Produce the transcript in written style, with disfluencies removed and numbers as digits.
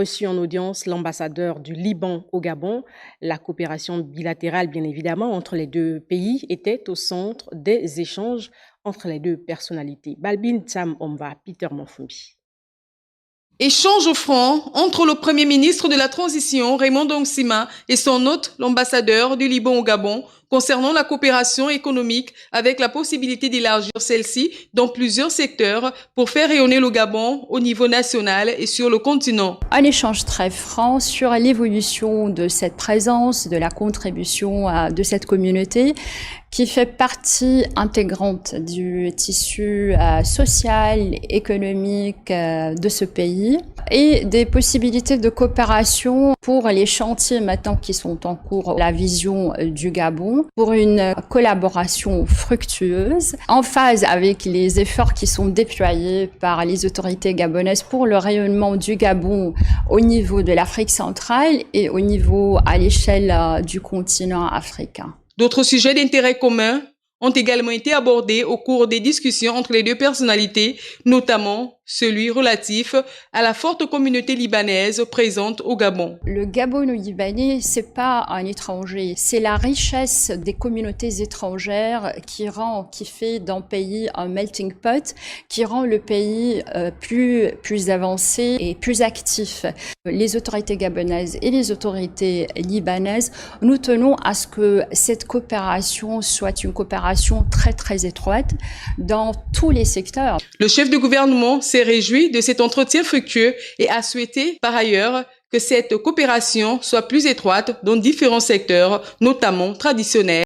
Reçu en audience l'ambassadeur du Liban au Gabon. La coopération bilatérale, bien évidemment, entre les deux pays était au centre des échanges entre les deux personnalités. Balbin Tam Omba, Peter Monfumbi. Échange franc entre le Premier ministre de la Transition, Raymond Dongsima, et son hôte, l'ambassadeur du Liban au Gabon, concernant la coopération économique avec la possibilité d'élargir celle-ci dans plusieurs secteurs pour faire rayonner le Gabon au niveau national et sur le continent. Un échange très franc sur l'évolution de cette présence, de la contribution de cette communauté qui fait partie intégrante du tissu social, économique de ce pays et des possibilités de coopération pour les chantiers maintenant qui sont en cours, la vision du Gabon, pour une collaboration fructueuse en phase avec les efforts qui sont déployés par les autorités gabonaises pour le rayonnement du Gabon au niveau de l'Afrique centrale et au niveau à l'échelle du continent africain. D'autres sujets d'intérêt commun ont également été abordés au cours des discussions entre les deux personnalités, notamment celui relatif à la forte communauté libanaise présente au Gabon. Le Gabono-Libanais, c'est pas un étranger, c'est la richesse des communautés étrangères qui fait d'un pays un melting pot, qui rend le pays plus avancé et plus actif. Les autorités gabonaises et les autorités libanaises, nous tenons à ce que cette coopération soit une coopération très très étroite dans tous les secteurs. Le chef du gouvernement s'est réjoui de cet entretien fructueux et a souhaité par ailleurs que cette coopération soit plus étroite dans différents secteurs, notamment traditionnels.